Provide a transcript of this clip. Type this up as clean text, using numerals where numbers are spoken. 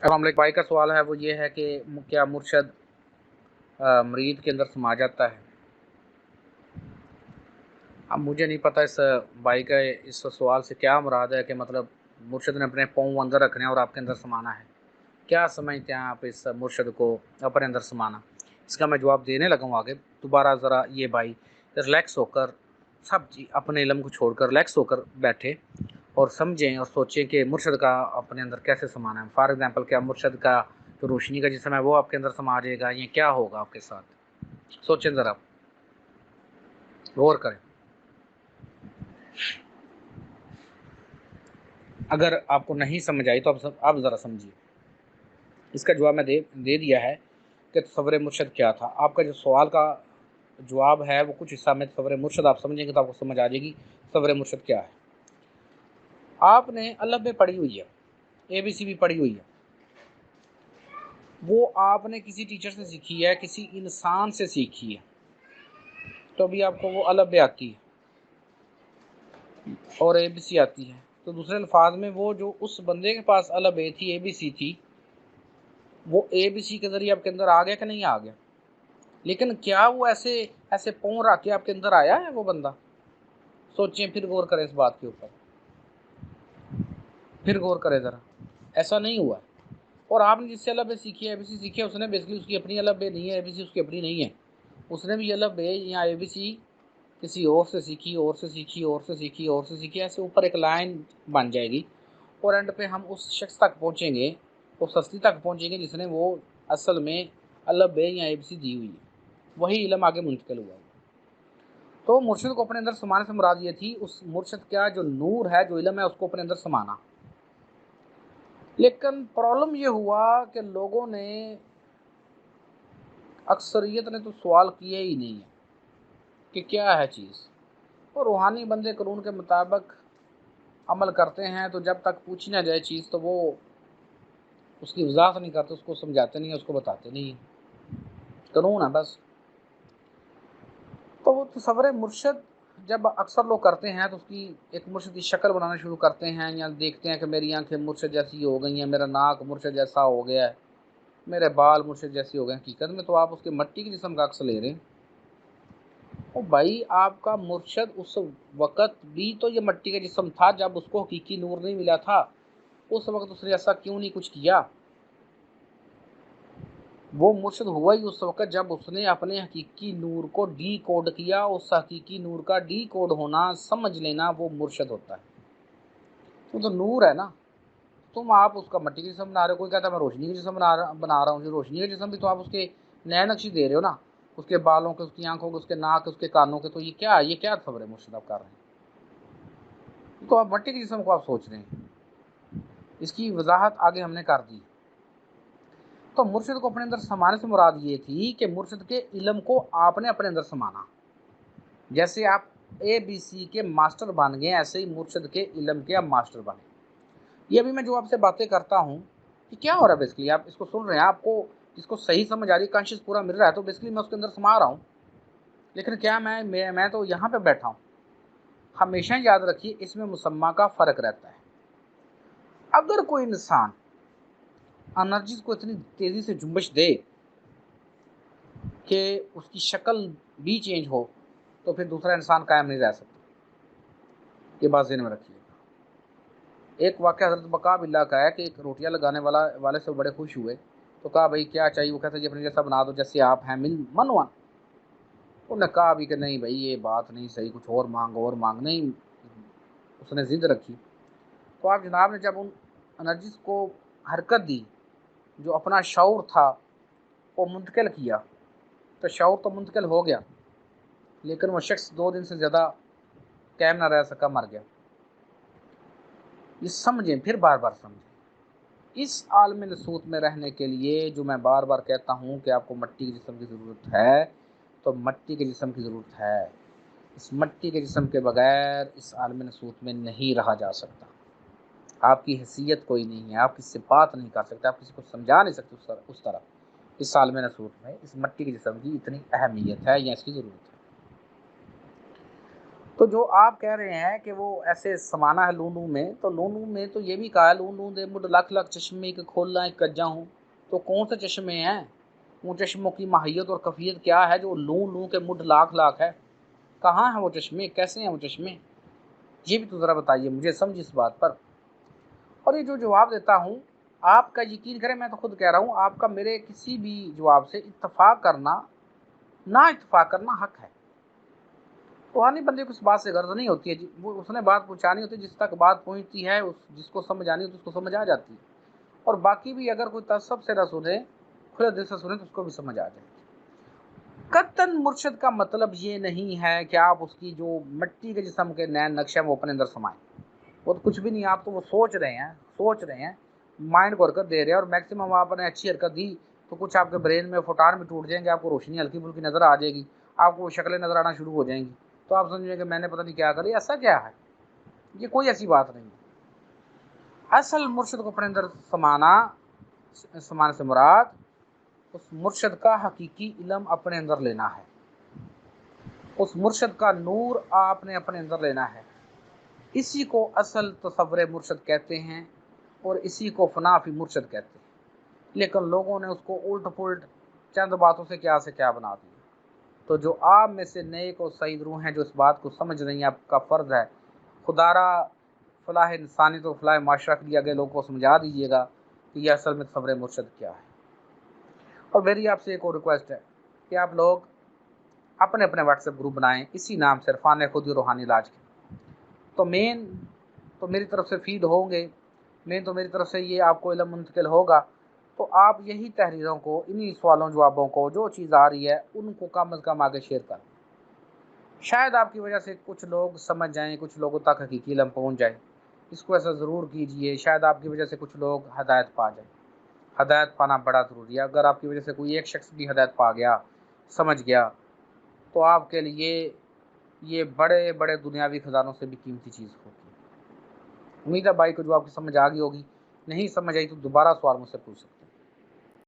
السلام علیکم بھائی کا سوال ہے وہ یہ ہے کہ کیا مرشد مرید کے اندر سما جاتا ہے؟ اب مجھے نہیں پتہ اس بھائی کا اس سوال سے کیا مراد ہے کہ مطلب مرشد نے اپنے پاؤں اندر رکھنے اور آپ کے اندر سمانا ہے، کیا سمجھتے ہیں آپ اس مرشد کو اپنے اندر سمانا؟ اس کا میں جواب دینے لگا ہوں آگے۔ دوبارہ ذرا یہ بھائی ریلیکس ہو کر سب اپنے علم کو چھوڑ کر ریلیکس ہو کر بیٹھے اور سمجھیں اور سوچیں کہ مرشد کا اپنے اندر کیسے سمانا ہے۔ فار ایگزامپل کیا مرشد کا جو روشنی کا جسم ہے وہ آپ کے اندر سما جائے گا؟ یہ کیا ہوگا آپ کے ساتھ؟ سوچیں ذرا، غور کریں۔ اگر آپ کو نہیں سمجھ آئی تو آپ ذرا سمجھیے۔ اس کا جواب میں دے دیا ہے کہ تصور مرشد کیا تھا۔ آپ کا جو سوال کا جواب ہے وہ کچھ حصہ میں تصور مرشد آپ سمجھیں گے تو آپ کو سمجھ آ جائے گی تصور مرشد کیا ہے۔ آپ نے الف ب پڑھی ہوئی ہے، اے بی سی بھی پڑھی ہوئی ہے، وہ آپ نے کسی ٹیچر سے سیکھی ہے، کسی انسان سے سیکھی ہے، تو ابھی آپ کو وہ الف ب آتی ہے اور اے بی سی آتی ہے۔ تو دوسرے الفاظ میں وہ جو اس بندے کے پاس الف ب تھی، اے بی سی تھی، وہ اے بی سی کے ذریعے آپ کے اندر آ گیا کہ نہیں آ گیا؟ لیکن کیا وہ ایسے پاؤں رکھ کے آپ کے اندر آیا ہے وہ بندہ؟ سوچیں، پھر غور کریں اس بات کے اوپر، پھر غور کریں ذرا۔ ایسا نہیں ہوا۔ اور آپ نے جس سے الف ب سیکھی ہے، اے بی سی سیکھی ہے، اس نے بیسکلی اس کی اپنی الف ب نہیں ہے، اے بی سی اس کی اپنی نہیں ہے، اس نے بھی الف ب یا اے بی سی کسی اور سے سیکھی، اور سے سیکھی، اور سے سیکھی، اور سے سیکھی، ایسے اوپر ایک لائن بن جائے گی اور اینڈ پہ ہم اس شخص تک پہنچیں گے، اس ہستی تک پہنچیں گے جس نے وہ اصل میں الف ب یا اے بی سی دی ہوئی ہے، وہی علم آگے منتقل ہوا ہے۔ تو مرشد کو اپنے اندر سمانے سے مراد یہ تھی اس مرشد کا جو نور ہے، جو علم ہے، اس کو اپنے اندر سمانا۔ لیکن پرابلم یہ ہوا کہ لوگوں نے، اکثریت نے تو سوال کیا ہی نہیں ہے کہ کیا ہے چیز، اور روحانی بندے قانون کے مطابق عمل کرتے ہیں، تو جب تک پوچھی نہ جائے چیز تو وہ اس کی وضاحت نہیں کرتے، اس کو سمجھاتے نہیں ہیں، اس کو بتاتے نہیں ہیں، قانون ہے بس۔ تو وہ تصور مرشد جب اکثر لوگ کرتے ہیں تو اس کی ایک مرشد کی شکل بنانا شروع کرتے ہیں، یا دیکھتے ہیں کہ میری آنکھیں مرشد جیسی ہو گئی ہیں، میرا ناک مرشد جیسا ہو گیا ہے، میرے بال مرشد جیسی ہو گئے ہیں۔ حقیقت میں تو آپ اس کے مٹی کے جسم کا عکس لے رہے ہیں۔ او بھائی، آپ کا مرشد اس وقت بھی تو یہ مٹی کا جسم تھا جب اس کو حقیقی نور نہیں ملا تھا، اس وقت اس نے ایسا کیوں نہیں کچھ کیا؟ وہ مرشد ہوا ہی اس وقت جب اس نے اپنے حقیقی نور کو ڈی کوڈ کیا۔ اس حقیقی نور کا ڈی کوڈ ہونا، سمجھ لینا، وہ مرشد ہوتا ہے۔ تو نور ہے نا، تم آپ اس کا مٹی کا جسم بنا رہے ہو، کوئی کہتا ہے میں روشنی کا جسم بنا رہا ہوں، جو روشنی کا جسم بھی تو آپ اس کے نئے نقشی دے رہے ہو نا، اس کے بالوں کے، اس کی آنکھوں کے، اس کے ناک، اس کے کانوں کے، تو یہ کیا تصور ہے مرشد آپ کر رہے ہیں؟ تو آپ مٹی کے جسم کو آپ سوچ رہے ہیں۔ اس کی وضاحت آگے ہم نے کر دی۔ تو مرشد کو اپنے اندر سمانے سے مراد یہ تھی کہ مرشد کے علم کو آپ نے اپنے اندر سمانا۔ جیسے آپ اے بی سی کے ماسٹر بن گئے، ایسے ہی مرشد کے علم کے آپ ماسٹر بنے۔ یہ ابھی میں جو آپ سے باتیں کرتا ہوں کہ کیا ہو رہا ہے، بیسکلی آپ اس کو سن رہے ہیں، آپ کو اس کو صحیح سمجھ آ رہی ہے، کانشیس پورا مل رہا ہے، تو بیسکلی میں اس کے اندر سما رہا ہوں۔ لیکن کیا میں تو یہاں پہ بیٹھا ہوں۔ ہمیشہ یاد رکھیے، اس میں مسمہ کا فرق رہتا ہے۔ اگر کوئی انسان انرجیز کو اتنی تیزی سے جنبش دے کہ اس کی شکل بھی چینج ہو، تو پھر دوسرا انسان قائم نہیں رہ سکتا۔ یہ بات ذہن میں رکھیے۔ ایک واقعہ حضرت بقاء باللہ کا ہے کہ ایک روٹیاں لگانے والے سے بڑے خوش ہوئے، تو کہا بھائی کیا چاہیے؟ وہ کہتا جی اپنے جیسا بنا دو جیسے آپ ہیں، منوان۔ انہوں نے کہا بھی کہ نہیں بھائی یہ بات نہیں صحیح، کچھ اور مانگ نہیں، اس نے ضد رکھی۔ تو آپ جناب نے جب ان انرجیز کو حرکت دی، جو اپنا شعور تھا وہ منتقل کیا، تو شعور تو منتقل ہو گیا، لیکن وہ شخص 2 دن سے زیادہ قائم نہ رہ سکا، مر گیا۔ یہ سمجھیں، پھر بار بار سمجھیں۔ اس عالم نسوت میں رہنے کے لیے جو میں بار بار کہتا ہوں کہ آپ کو مٹی کے جسم کی ضرورت ہے، تو مٹی کے جسم کی ضرورت ہے۔ اس مٹی کے جسم کے بغیر اس عالم نسوت میں نہیں رہا جا سکتا۔ آپ کی حیثیت کوئی نہیں ہے، آپ کسی سے بات نہیں کر سکتے، آپ کسی کو سمجھا نہیں سکتے اس طرح۔ اس عالم نسوت میں اس مٹی کے جسم کی اتنی اہمیت ہے یا اس کی ضرورت ہے۔ تو جو آپ کہہ رہے ہیں کہ وہ ایسے سمانا ہے لونو میں، تو لونو میں تو یہ بھی کہا ہے لونو دے مڈ لکھ لکھ چشمے کے کھولنا ایک کجا ہوں، تو کون سے چشمے ہیں؟ ان چشموں کی ماہیت اور کیفیت کیا ہے جو لون لون کے مڈ لاکھ لاکھ ہے؟ کہاں ہیں وہ چشمے؟ کیسے ہیں وہ چشمے؟ یہ بھی تو ذرا بتائیے مجھے، سمجھ اس بات پر۔ اور یہ جو جواب دیتا ہوں، آپ کا یقین کریں میں تو خود کہہ رہا ہوں، آپ کا میرے کسی بھی جواب سے اتفاق کرنا، نہ اتفاق کرنا حق ہے۔ روحانی بندے کو اس بات سے غرض نہیں ہوتی ہے، وہ اس نے بات پہنچانی ہوتی ہے، جس تک بات پہنچتی ہے جس کو سمجھ آنی ہوتی ہے اس کو سمجھ آ جاتی ہے، اور باقی بھی اگر کوئی تعصب سے نہ سنے، کھلے دل سے سنے، تو اس کو بھی سمجھ آ جائے۔ قطعاً مرشد کا مطلب یہ نہیں ہے کہ آپ اس کی جو مٹی کے جسم کے نین نقشے وہ اپنے اندر سمائیں، وہ تو کچھ بھی نہیں، آپ تو وہ سوچ رہے ہیں مائنڈ کو حرکت دے رہے ہیں، اور میکسیمم آپ نے اچھی حرکت دی تو کچھ آپ کے برین میں فوٹان بھی ٹوٹ جائیں گے، آپ کو روشنی ہلکی پھلکی نظر آ جائے گی، آپ کو شکلیں نظر آنا شروع ہو جائیں گی، تو آپ سمجھیں کہ میں نے پتہ نہیں کیا کری۔ ایسا کیا ہے؟ یہ کوئی ایسی بات نہیں ہے۔ اصل مرشد کو اپنے اندر سمانے سے مراد اس مرشد کا حقیقی علم اپنے اندر لینا ہے، اس مرشد کا نور آپ نے اپنے اندر لینا ہے، اسی کو اصل تصور مرشد کہتے ہیں، اور اسی کو فنا فی مرشد کہتے ہیں۔ لیکن لوگوں نے اس کو الٹ پلٹ چند باتوں سے کیا بنا دیا۔ تو جو آپ میں سے نیک اور سعید روح ہیں جو اس بات کو سمجھ رہی ہیں، آپ کا فرض ہے خدا را فلاح انسانی تو فلاح معاشرہ کے لیے آگے لوگوں کو سمجھا دیجیے گا کہ یہ اصل میں تصور مرشد کیا ہے۔ اور میری آپ سے ایک اور ریکویسٹ ہے کہ آپ لوگ اپنے اپنے واٹس ایپ گروپ بنائیں اسی نام سے، عرفان خودی روحانی علاج کے۔ تو مین تو میری طرف سے فیڈ ہوں گے، مین تو میری طرف سے یہ آپ کو علم منتقل ہوگا، تو آپ یہی تحریروں کو، انہی سوالوں جوابوں کو، جو چیز آ رہی ہے ان کو کم از کم آگے شیئر کریں۔ شاید آپ کی وجہ سے کچھ لوگ سمجھ جائیں، کچھ لوگوں تک حقیقی علم پہنچ جائے، اس کو ایسا ضرور کیجئے، شاید آپ کی وجہ سے کچھ لوگ ہدایت پا جائیں۔ ہدایت پانا بڑا ضروری ہے، اگر آپ کی وجہ سے کوئی ایک شخص بھی ہدایت پا گیا، سمجھ گیا، تو آپ کے لیے یہ بڑے بڑے دنیاوی خزانوں سے بھی قیمتی چیز ہوتی ہے۔ امید ہے بھائی کو جو آپ کی سمجھ آ گئی ہوگی، نہیں سمجھ آئی تو دوبارہ سوال مجھ سے پوچھ سکتے ہیں۔